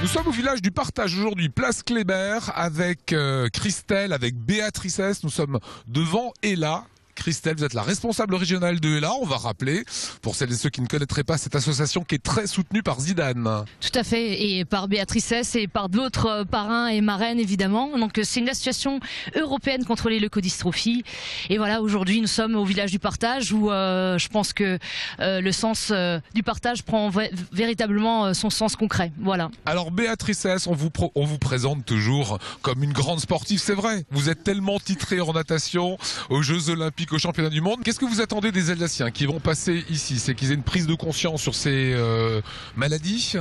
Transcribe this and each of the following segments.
Nous sommes au village du Partage aujourd'hui, place Kléber, avec Christelle, avec Béatrice. Nous sommes devant Ella. Christelle, vous êtes la responsable régionale de Ella. On va rappeler, pour celles et ceux qui ne connaîtraient pas cette association qui est très soutenue par Zidane. Tout à fait, et par Béatrice et par d'autres parrains et marraines évidemment. Donc c'est une association européenne contre les leucodystrophies. Et voilà, aujourd'hui nous sommes au village du Partage où je pense que le sens du partage prend véritablement son sens concret. Voilà. Alors Béatrice, on vous présente toujours comme une grande sportive, c'est vrai. Vous êtes tellement titrée en natation, aux Jeux Olympiques, aux championnats du monde. Qu'est-ce que vous attendez des Alsaciens qui vont passer ici? C'est qu'ils aient une prise de conscience sur ces maladies?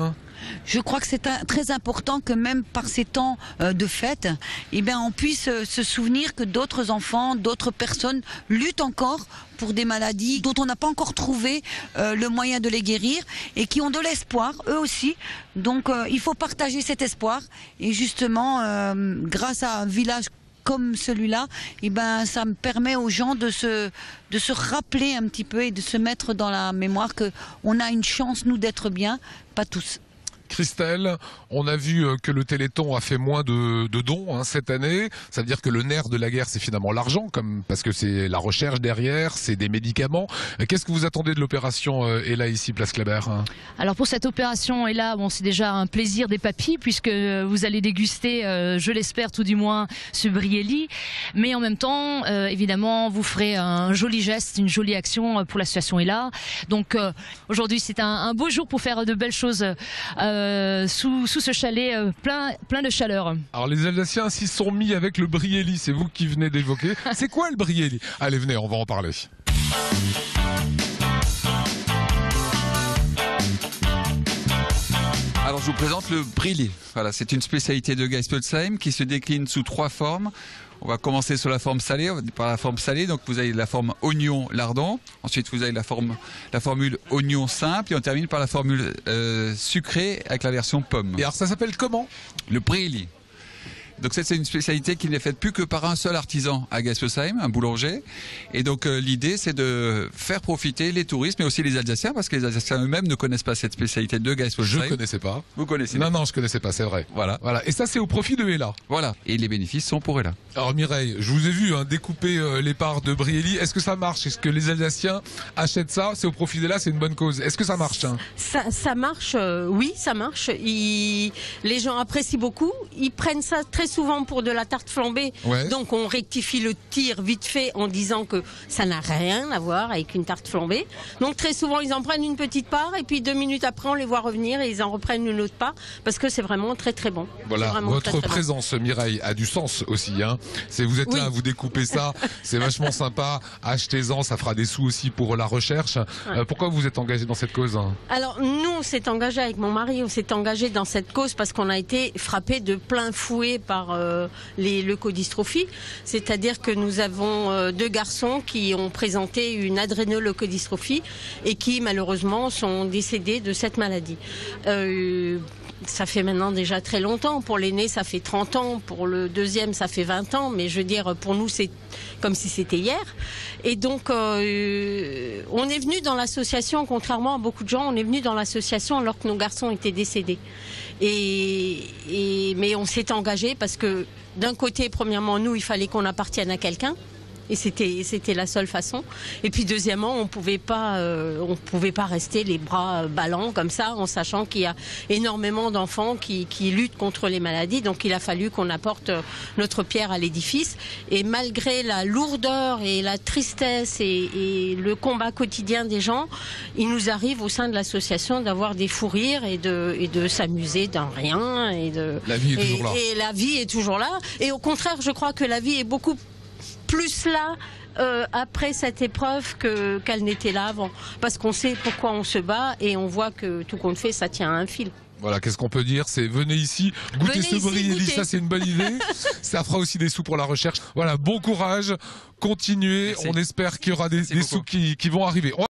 Je crois que c'est très important que même par ces temps de fête, on puisse se souvenir que d'autres enfants, d'autres personnes luttent encore pour des maladies dont on n'a pas encore trouvé le moyen de les guérir et qui ont de l'espoir, eux aussi. Donc il faut partager cet espoir et justement, grâce à un village comme celui-là, ça me permet aux gens de se rappeler un petit peu et de se mettre dans la mémoire qu'on a une chance, nous, d'être bien, pas tous. Christelle, on a vu que le Téléthon a fait moins de dons cette année. Ça veut dire que le nerf de la guerre, c'est finalement l'argent, parce que c'est la recherche derrière, c'est des médicaments. Qu'est-ce que vous attendez de l'opération Ella ici, place Kléber? Alors pour cette opération Ella, c'est déjà un plaisir des papilles puisque vous allez déguster, je l'espère tout du moins, ce Brielli. Mais en même temps, évidemment, vous ferez un joli geste, une jolie action pour l'association Ella. Donc aujourd'hui, c'est un beau jour pour faire de belles choses. Sous ce chalet plein de chaleur. Alors les Alsaciens s'y sont mis avec le Brielli, c'est vous qui venez d'évoquer. C'est quoi le Brielli? Allez, venez, on va en parler. Alors je vous présente le Brielli. Voilà, c'est une spécialité de Geiselsheim qui se décline sous 3 formes. On va commencer sur la forme salée, par la forme salée. Donc vous avez la forme oignon lardon. Ensuite vous avez la formule oignon simple et on termine par la formule sucrée avec la version pomme. Et alors ça s'appelle comment? Le Brielli. Donc c'est une spécialité qui n'est faite plus que par un seul artisan à Geiselsheim, un boulanger. Et donc l'idée c'est de faire profiter les touristes, mais aussi les Alsaciens, parce que les Alsaciens eux-mêmes ne connaissent pas cette spécialité de Geiselsheim. Je ne connaissais pas. Vous connaissez? Non, je connaissais pas, c'est vrai. Voilà. Et ça c'est au profit de Ella. Voilà. Et les bénéfices sont pour Ella. Alors Mireille, je vous ai vu découper les parts de Brielli. Est-ce que ça marche? Est-ce que les Alsaciens achètent ça? C'est au profit d'Ella, c'est une bonne cause. Est-ce que ça marche Ça marche, oui, ça marche. Les gens apprécient beaucoup. Ils prennent ça très souvent pour de la tarte flambée. Ouais. Donc on rectifie le tir vite fait en disant que ça n'a rien à voir avec une tarte flambée. Donc très souvent ils en prennent une petite part et puis 2 minutes après on les voit revenir et ils en reprennent une autre part parce que c'est vraiment très très bon. Voilà, votre présence Mireille a du sens aussi. Vous êtes là, vous découpez ça, c'est vachement sympa. Achetez-en, ça fera des sous aussi pour la recherche. Ouais. Pourquoi vous êtes engagé dans cette cause? Alors nous on s'est engagé avec mon mari, on s'est engagé dans cette cause parce qu'on a été frappé de plein fouet par les leucodystrophies, c'est-à-dire que nous avons 2 garçons qui ont présenté une adrénoleucodystrophie et qui malheureusement sont décédés de cette maladie. Ça fait maintenant déjà très longtemps. Pour l'aîné, ça fait 30 ans. Pour le deuxième, ça fait 20 ans. Mais je veux dire, pour nous, c'est comme si c'était hier. Et donc, on est venu dans l'association, contrairement à beaucoup de gens, on est venu dans l'association alors que nos garçons étaient décédés. Mais on s'est engagé parce que, d'un côté, premièrement, nous, il fallait qu'on appartienne à quelqu'un. Et c'était la seule façon. Et puis deuxièmement, on pouvait pas rester les bras ballants comme ça, en sachant qu'il y a énormément d'enfants qui luttent contre les maladies. Donc il a fallu qu'on apporte notre pierre à l'édifice. Et malgré la lourdeur et la tristesse et le combat quotidien des gens, il nous arrive au sein de l'association d'avoir des fous rires et de s'amuser d'un rien. La vie est toujours là. Et la vie est toujours là. Et au contraire, je crois que la vie est beaucoup plus là après cette épreuve qu'elle n'était là avant. Parce qu'on sait pourquoi on se bat et on voit que tout compte fait, ça tient à un fil. Voilà, qu'est-ce qu'on peut dire? C'est venez ici, goûtez ce Brielli, ça c'est une bonne idée. Ça fera aussi des sous pour la recherche. Voilà, bon courage, continuez. Merci. On espère qu'il y aura des sous qui vont arriver.